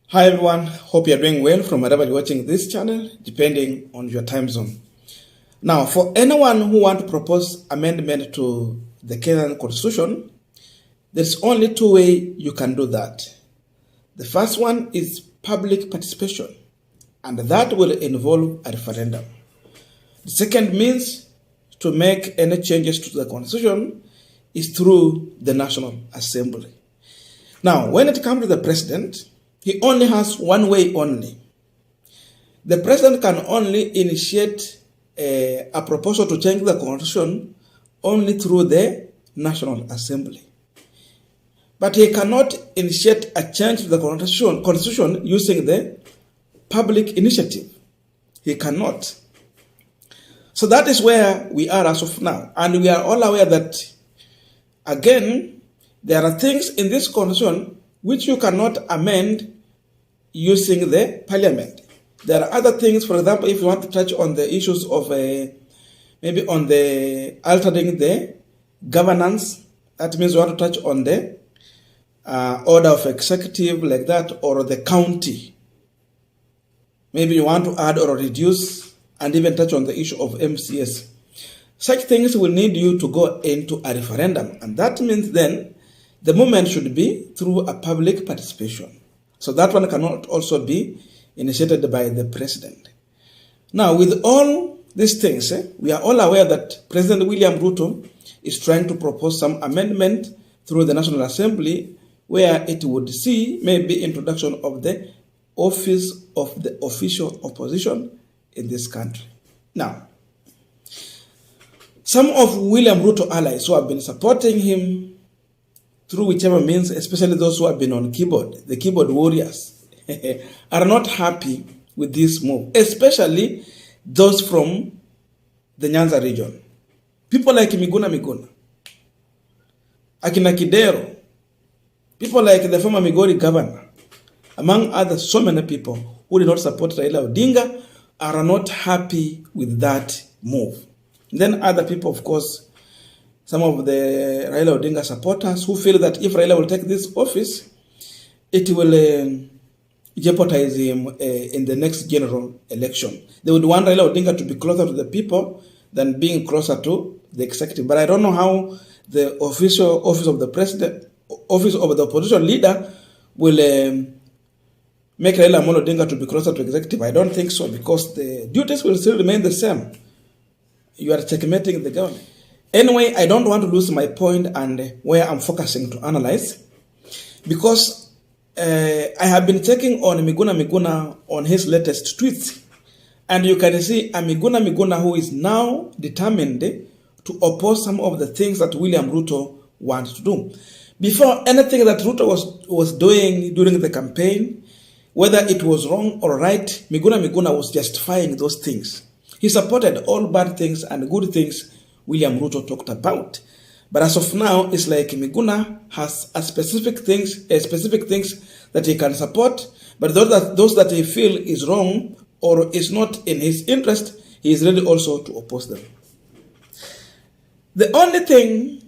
Hi everyone, hope you're doing well from wherever you're watching this channel, depending on your time zone. Now, for anyone who want to propose amendment to the Kenyan Constitution, there's only two ways you can do that. The first one is public participation, and that will involve a referendum. The second means to make any changes to the Constitution is through the National Assembly. Now, when it comes to the president, he only has one way only. The president can only initiate a proposal to change the constitution only through the National Assembly. But he cannot initiate a change to the constitution using the public initiative. He cannot. So that is where we are as of now. And we are all aware that, again, there are things in this constitution which you cannot amend using the parliament. There are other things, for example, if you want to touch on the issues of maybe on the altering the governance, that means you want to touch on the order of executive like that, or the county. Maybe you want to add or reduce and even touch on the issue of MCS. Such things will need you to go into a referendum, and that means then the movement should be through a public participation. So that one cannot also be initiated by the president. Now, with all these things, we are all aware that President William Ruto is trying to propose some amendment through the National Assembly where it would see maybe introduction of the office of the official opposition in this country. Now, some of William Ruto allies who have been supporting him through whichever means, especially those who have been on keyboard, the keyboard warriors, are not happy with this move, especially those from the Nyanza region. People like Miguna, Akina Kidero, people like the former Migori governor, among others, so many people who did not support Railaodinga are not happy with that move. Then other people, of course, some of the Railaodinga supporters who feel that if Raila will take this office, it will jeopardize him in the next general election. They would want Railaodinga to be closer to the people than being closer to the executive. But I don't know how the official office of the president, office of the opposition leader will make Raila Odinga to be closer to executive. I don't think so, because the duties will still remain the same. You are checkmating the government. Anyway, I don't want to lose my point and where I'm focusing to analyze, because I have been checking on Miguna on his latest tweets, and you can see a Miguna who is now determined to oppose some of the things that William Ruto wants to do. Before, anything that Ruto was doing during the campaign, whether it was wrong or right, Miguna was justifying those things. He supported all bad things and good things William Ruto talked about. But as of now, it's like Miguna has specific things that he can support, but those that he feel is wrong or is not in his interest, he is ready also to oppose them. The only thing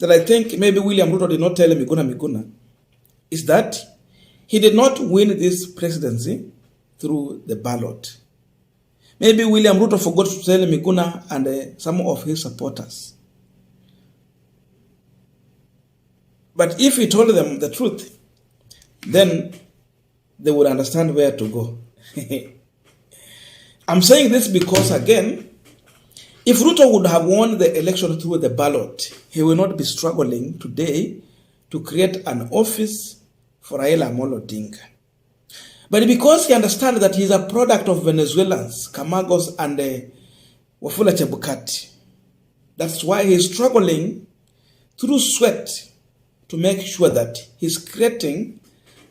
that I think maybe William Ruto did not tell Miguna is that he did not win this presidency through the ballot. Maybe William Ruto forgot to tell Miguna and some of his supporters. But if he told them the truth, then they would understand where to go. I'm saying this because, again, if Ruto would have won the election through the ballot, he will not be struggling today to create an office for Raila Odinga. But because he understands that he is a product of Venezuelans, Camagos, and Wafula Chebukati, that's why he is struggling through sweat to make sure that he's creating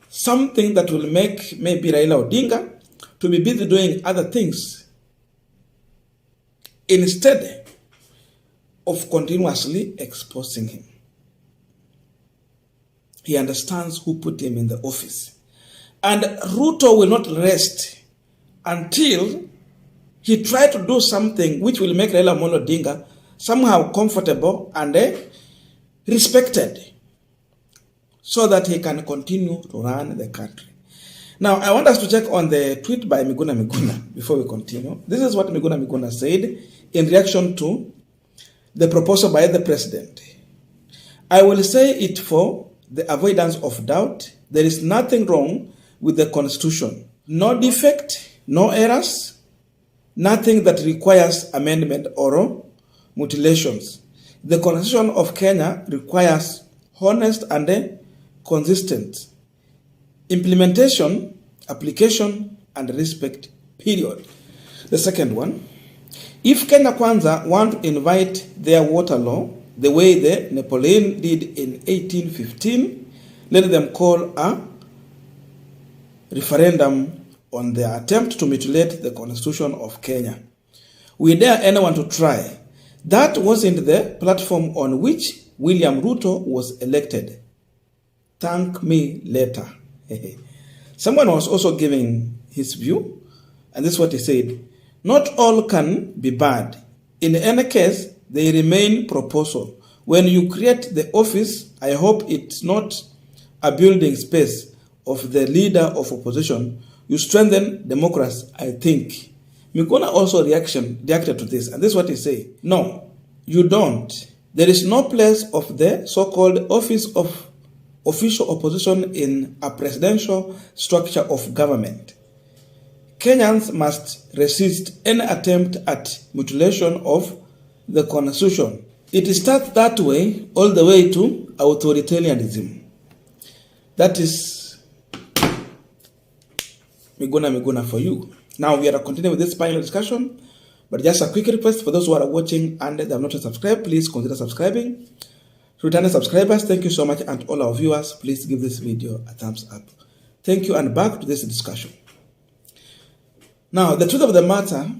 something that will make maybe Raila Odinga to be busy doing other things instead of continuously exposing him. He understands who put him in the office. And Ruto will not rest until he tries to do something which will make Raila Odinga somehow comfortable and respected, so that he can continue to run the country. Now, I want us to check on the tweet by Miguna before we continue. This is what Miguna said in reaction to the proposal by the president. I will say it for the avoidance of doubt. There is nothing wrong with the constitution. No defect, no errors, nothing that requires amendment or mutilations. The constitution of Kenya requires honest and consistent implementation, application, and respect, period. The second one, if Kenya Kwanza want to invite their water law the way the Napoleon did in 1815, let them call a referendum on their attempt to mutilate the constitution of Kenya. We dare anyone to try. That wasn't the platform on which William Ruto was elected. Thank me later. Someone was also giving his view, and this is what he said. Not all can be bad. In any case, they remain proposal. When you create the office, I hope it's not a building space of the leader of opposition. You strengthen democracy, I think. Miguna also reacted to this, and this is what he said. No, you don't. There is no place of the so-called office of official opposition in a presidential structure of government. Kenyans must resist any attempt at mutilation of the constitution. It starts that way all the way to authoritarianism. That is Miguna for you. Now we are continuing with this final discussion, but just a quick request for those who are watching and they have not yet subscribed, please consider subscribing. To returning subscribers, thank you so much, and all our viewers, please give this video a thumbs up. Thank you, and back to this discussion. Now, the truth of the matter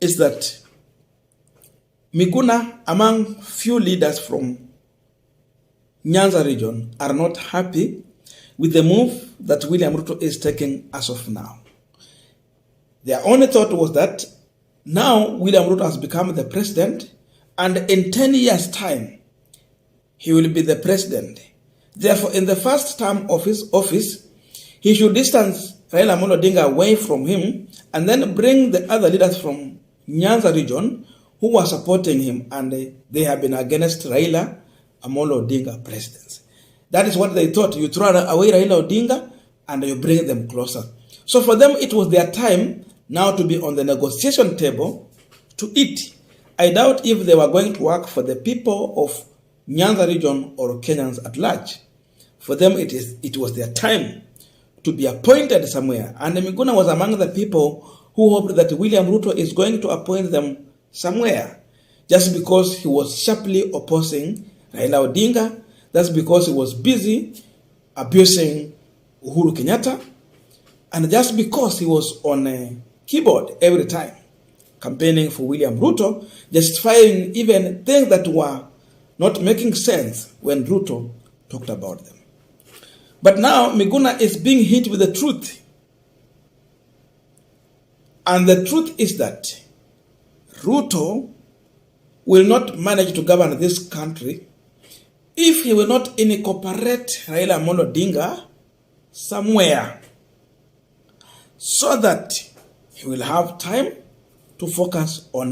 is that Miguna, among few leaders from Nyanza region, are not happy with the move that William Ruto is taking as of now. Their only thought was that now William Ruto has become the president, and in 10 years' time, he will be the president. Therefore, in the first term of his office, he should distance railaodinga away from him and then bring the other leaders from Nyanza region who were supporting him, and they have been against Odinga presidency. That is what they thought. You throw away Odinga and you bring them closer. So for them, it was their time now to be on the negotiation table to eat. I doubt if they were going to work for the people of Nyanza region or Kenyans at large. For them, it was their time to be appointed somewhere. And Miguna was among the people who hoped that William Ruto is going to appoint them somewhere. Just because he was sharply opposing Raila Odinga, that's because he was busy abusing Uhuru Kenyatta, and just because he was on a keyboard every time, campaigning for William Ruto, justifying even things that were not making sense when Ruto talked about them. But now Miguna is being hit with the truth. And the truth is that Ruto will not manage to govern this country if he will not incorporate Raila Odinga somewhere, so that he will have time to focus on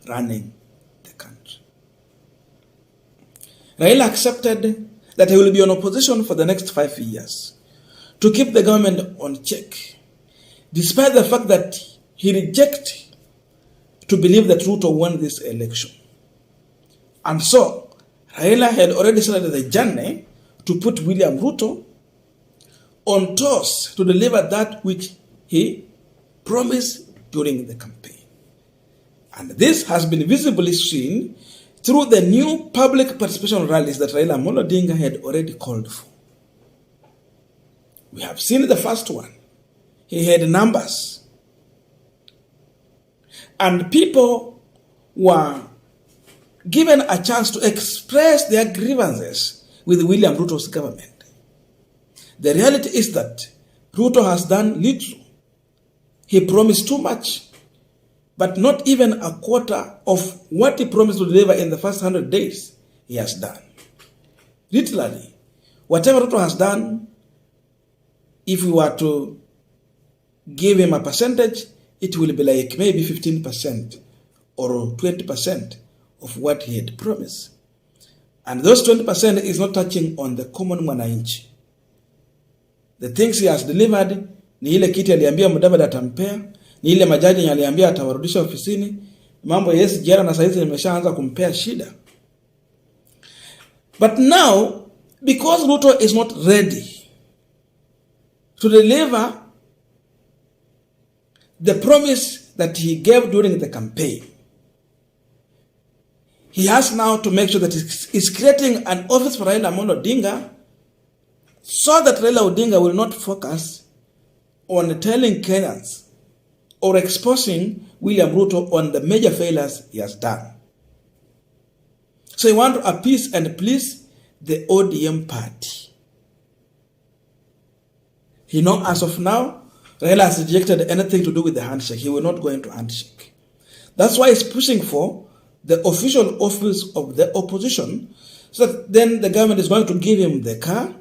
running the country. Raila accepted that he will be on opposition for the next 5 years to keep the government on check, despite the fact that he rejected to believe that Ruto won this election. And so, Raila had already started the journey to put William Ruto on toes to deliver that which he promised during the campaign. And this has been visibly seen through the new public participation rallies that Raila Odinga had already called for. We have seen the first one. He had numbers. And people were given a chance to express their grievances with William Ruto's government. The reality is that Ruto has done little. He promised too much, but not even a quarter of what he promised to deliver in the first 100 days, he has done. Literally, whatever Ruto has done if we were to give him a percentage, it will be like maybe 15% or 20% of what he had promised. And those 20% is not touching on the common mwananchi. The things he has delivered ni ile kiti aliambia Mudavadi atampea, ni ile majaji aliambia atawarudisha ofisini. Mambo ya SGR na saizi nimeshaanza kumpea shida. But now, because Ruto is not ready to deliver the promise that he gave during the campaign, he has now to make sure that he's creating an office for Raila Amolo Odinga, so that Raila Odinga will not focus on telling Kenyans or exposing William Ruto on the major failures he has done. So he wants to appease and please the ODM party. He knows as of now, Raila has rejected anything to do with the handshake. He will not go into handshake. That's why he's pushing for the official office of the opposition, so that then the government is going to give him the car,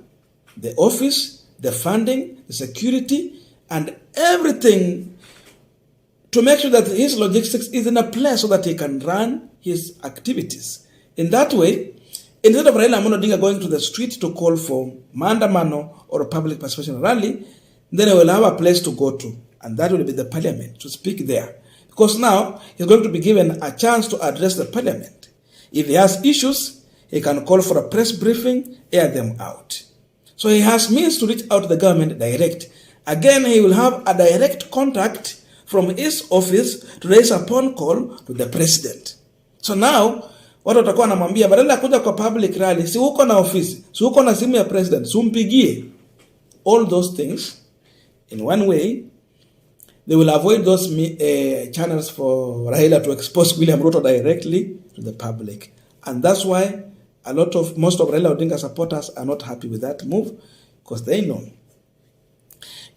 the office, the funding, the security, and everything to make sure that his logistics is in a place so that he can run his activities. In that way, instead of Raila Amolo Odinga going to the street to call for maandamano or a public participation rally, then he will have a place to go to, and that will be the parliament, to speak there. Because now, he's going to be given a chance to address the parliament. If he has issues, he can call for a press briefing, air them out. So he has means to reach out to the government direct. Again, he will have a direct contact from his office to raise a phone call to the president. So now, watu watakuwa wanamwambia badala ya kuja kwa public rally, si uko na ofisi, si uko na simu ya president, si umpigie. All those things, in one way, they will avoid those channels for Raila to expose William Ruto directly to the public. And that's why most of Raila Odinga supporters are not happy with that move, because they know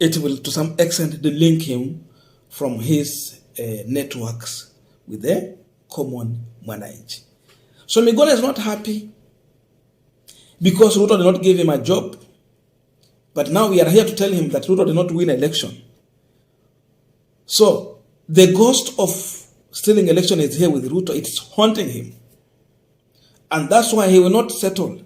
it will to some extent delink him from his networks with the common mwananchi. So Miguna is not happy because Ruto did not give him a job. But now we are here to tell him that Ruto did not win election. So the ghost of stealing election is here with Ruto. It's haunting him. And that's why he will not settle.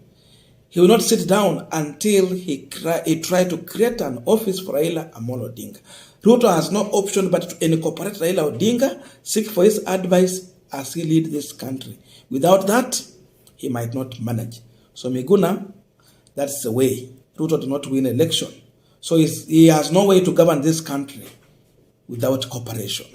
He will not sit down until he try to create an office for Raila Amolo Odinga. Ruto has no option but to incorporate Raila Odinga, seek for his advice as he lead this country. Without that, he might not manage. So Miguna, that's the way. Ruto did not win election. So he has no way to govern this country without cooperation.